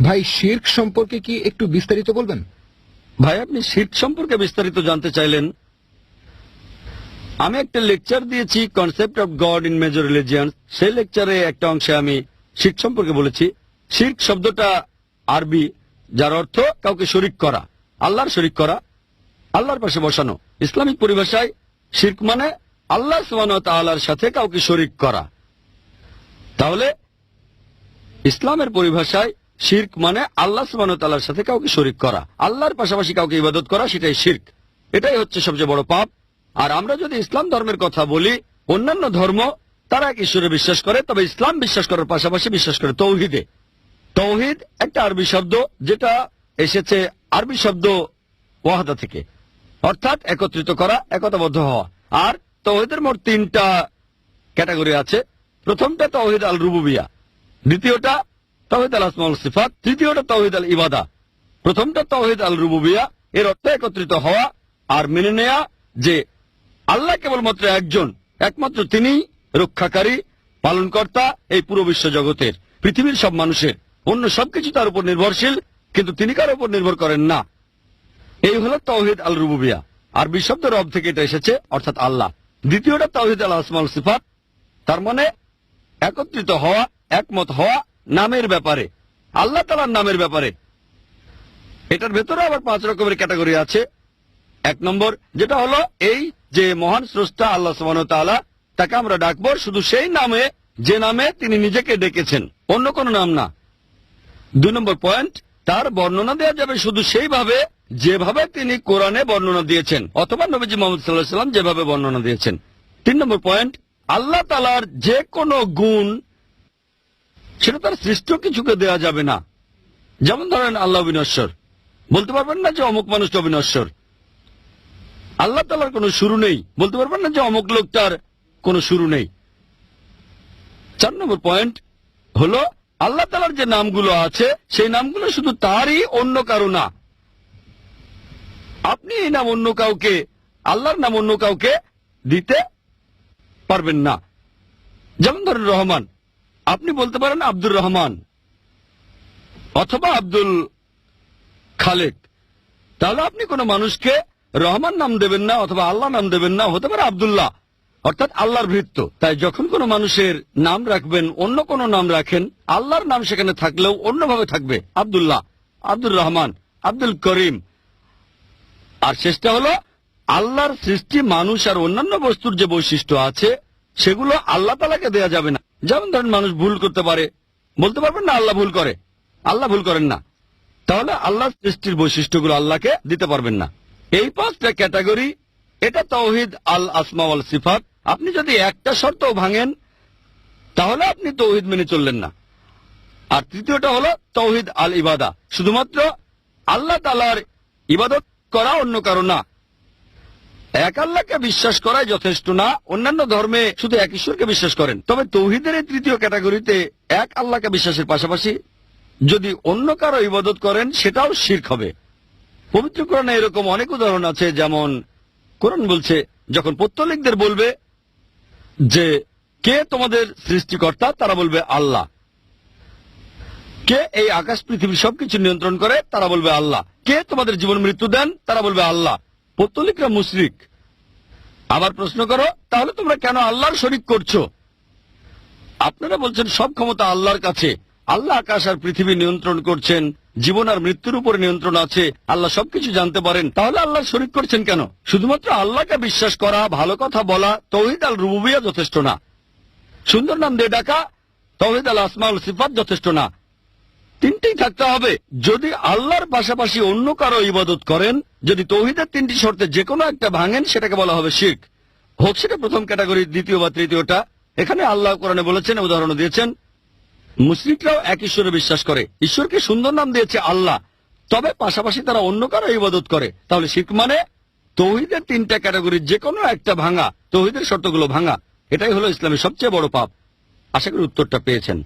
ভাই শিরক সম্পর্কে কি একটু বিস্তারিত বলবেন? ভাই, আপনি শিরক সম্পর্কে বিস্তারিত জানতে চাইলেন। আমি একটা লেকচার দিয়েছি, concept of god in major religions. সেই লেকচারে একটা অংশে আমি শিরক সম্পর্কে বলেছি। শিরক শব্দটা আরবি, যার অর্থ কাউকে শরিক করা, আল্লাহর শরিক করা, আল্লাহর পাশে বসানো। ইসলামিক পরিভাষায় শিরক মানে আল্লাহ সুবহানাহু ওয়া তাআলার সাথে কাউকে শরিক করা। তাহলে ইসলামের পরিভাষায় শিরক মানে আল্লাহ সুবহানাহু ওয়া তাআলার সাথে কাউকে শরিক করা, আল্লাহর পাশাপাশি কাউকে ইবাদত করা, সেটাই শিরক। এটাই হচ্ছে সবচেয়ে বড় পাপ। আর আমরা যদি ইসলাম ধর্মের কথা বলি, অন্যান্য ধর্ম তারা এক ঈশ্বরে বিশ্বাস করে, তবে ইসলাম বিশ্বাস করার পাশাপাশি বিশ্বাস করে তৌহিদে। তৌহিদ একটা আরবি শব্দ, যেটা এসেছে আরবি শব্দ ওয়াহদা থেকে, অর্থাৎ একত্রিত করা, একতাবদ্ধ হওয়া। আর তৌহিদের মোট 3টা ক্যাটাগরি আছে। প্রথমটা তাওহীদ আল রুবুবিয়া, দ্বিতীয়টা তাওহীদ আল আসমা ওয়াস সিফাত, তৃতীয়টা তাওহীদ আল ইবাদা। প্রথমটা তাওহীদ আল রুবুবিয়া, এর অর্থ একত্রিত হওয়া আর মেনে নেয়া যে আল্লাহ কেবলমাত্র একজন, একমাত্র তিনিই রক্ষাকারী, পালনকর্তা এই পুরো বিশ্ব জগতের, পৃথিবীর সব মানুষের। অন্য সবকিছু তার উপর নির্ভরশীল, কিন্তু তিনি কারোর উপর নির্ভর করেন না। এই হলো তাওহীদ আল রুবুবিয়া। আরবি শব্দ রব থেকে এটা এসেছে, অর্থাৎ আল্লাহ। দ্বিতীয়টা তাওহীদ আল আসমা ওয়াস সিফাত, তার মানে একত্রিত হওয়া, একমত হওয়া নামের ব্যাপারে, আল্লাহ তাআলার নামের ব্যাপারে। এটার ভেতরে আবার 5 রকমের ক্যাটাগরি আছে। 1 নম্বর যেটা হলো এই যে মহান স্রষ্টা আল্লাহ সুবহানাহু ওয়া তাআলা, তাকে আমরা ডাকবো শুধু সেই নামে যে নামে তিনি নিজেকে ডেকেছেন, অন্য কোনো নাম না। 2 নম্বর পয়েন্ট, তার বর্ণনা দেওয়া যাবে শুধু সেইভাবে যেভাবে তিনি কোরআনে বর্ণনা দিয়েছেন, অথবা নবীজি মুহাম্মদ সাল্লাল্লাহু আলাইহি ওয়াসাল্লাম যেভাবে বর্ণনা দিয়েছেন। 3 নম্বর পয়েন্ট, আল্লাহ তাআলার যে কোনো গুণ সেটা তার সৃষ্ট কিছুকে দেওয়া যাবে না। যেমন ধরেন আল্লাহ বিনশ্বর, বলতে পারবেন না যে অমুক মানুষটা বিনশ্বর। আল্লাহ তাআলার কোনো শুরু নেই, বলতে পারবেন না যে অমুক লোকটার কোনো শুরু নেই। 4 নম্বর পয়েন্ট হলো আল্লাহ তাআলার যে নামগুলো আছে সেই নামগুলো শুধু তারই, অন্য কারো না। আপনি এই নাম অন্য কাউকে, আল্লাহর নাম অন্য কাউকে দিতে পারবেন না। যেমন ধরেন রহমান, আপনি বলতে পারেন আব্দুর রহমান অথবা আব্দুল খালেক, তাহলে আপনি কোনো মানুষকে রহমান নাম দেবেন না, অথবা আল্লাহ নাম দেবেন না, হতে পারে আব্দুল্লাহ, অর্থাৎ আল্লাহর ভৃত্য। তাই যখন কোনো মানুষের নাম রাখবেন, অন্য কোনো নাম রাখেন, আল্লাহর নাম সেখানে থাকলেও অন্যভাবে থাকবে, আব্দুল্লাহ, আব্দুর রহমান, আব্দুল করিম। আর শেষটা হলো আল্লাহর সৃষ্টি মানুষ আর অন্যান্য বস্তুর যে বৈশিষ্ট্য আছে সেগুলো আল্লাহ তাআলাকে দেয়া যাবে না। যেমন ধরেন মানুষ ভুল করতে পারে, বলতে পারবেন না আল্লাহ ভুল করে, আল্লাহ ভুল করেন না। তাহলে আল্লাহর সৃষ্টির বৈশিষ্ট্যগুলো আল্লাহকে দিতে পারবেন না। এই 5টা ক্যাটাগরি, এটা তাওহীদ আল আসমা ওয়াল সিফাত। আপনি যদি একটা শর্তও ভাঙেন তাহলে আপনি তাওহীদ মেনে চললেন না। আর তৃতীয়টা হলো তাওহীদ আল ইবাদা, শুধুমাত্র আল্লাহ তাআলার ইবাদত করা, অন্য কারো না। এক আল্লাহকে বিশ্বাস করাই যথেষ্ট না। অন্যান্য ধর্মে শুধু এক ঈশ্বরকে বিশ্বাস করেন, তবে তৌহিদের এই তৃতীয় ক্যাটাগরিতে এক আল্লাহকে বিশ্বাসের পাশাপাশি যদি অন্য কারো ইবাদত করেন সেটাও শিরক হবে। পবিত্র কোরআনে এরকম অনেক উদাহরণ আছে। যেমন কোরআন বলছে, যখন পৌত্তলিকদের বলবে যে কে তোমাদের সৃষ্টিকর্তা, তারা বলবে আল্লাহ। কে এই আকাশ পৃথিবীর সবকিছু নিয়ন্ত্রণ করে, তারা বলবে আল্লাহ। কে তোমাদের জীবন মৃত্যু দেন, তারা বলবে আল্লাহ। পৌত্তলিকরা মুশরিক। আবার প্রশ্ন করো, তাহলে তোমরা কেন আল্লাহর শরীক করছো? আপনারা বলছেন সব ক্ষমতা আল্লাহর কাছে, আল্লাহ আকাশ আর পৃথিবী নিয়ন্ত্রণ করছেন, জীবন আর মৃত্যুর উপর নিয়ন্ত্রণ আছে, আল্লাহ সবকিছু জানতে পারেন, তাহলে আল্লাহর শরীক করছেন কেন? শুধুমাত্র আল্লাহকে বিশ্বাস করা, ভালো কথা বলা, তাওহীদ আল রুবুবিয়া যথেষ্ট না। সুন্দর নাম দিয়ে ডাকা, তাওহীদ আল আসমা ওয়াল সিফাত যথেষ্ট না। 3টেই থাকতে হবে। যদি আল্লাহর পাশাপাশি অন্য কারো ইবাদত করেন, যদি তাওহীদের 3টি শর্তে যে কোনো একটা ভাঙেন, সেটাকে বলা হবে শিরক। হোক সেটা প্রথম ক্যাটাগরি, দ্বিতীয় বা তৃতীয়টা। এখানে আল্লাহ কোরআনে বলেছেন, উদাহরণ দিয়েছেন, মুশরিকরাও এক ঈশ্বরে বিশ্বাস করে, ঈশ্বরকে সুন্দর নাম দিয়েছে আল্লাহ, তবে পাশাপাশি তারা অন্য কারো ইবাদত করে। তাহলে শিরক মানে তাওহীদের 3টা ক্যাটাগরির যে কোনো একটা ভাঙা, তাওহীদের শর্তগুলো ভাঙা। এটাই হলো ইসলামের সবচেয়ে বড় পাপ। আশা করি উত্তরটা পেয়েছেন।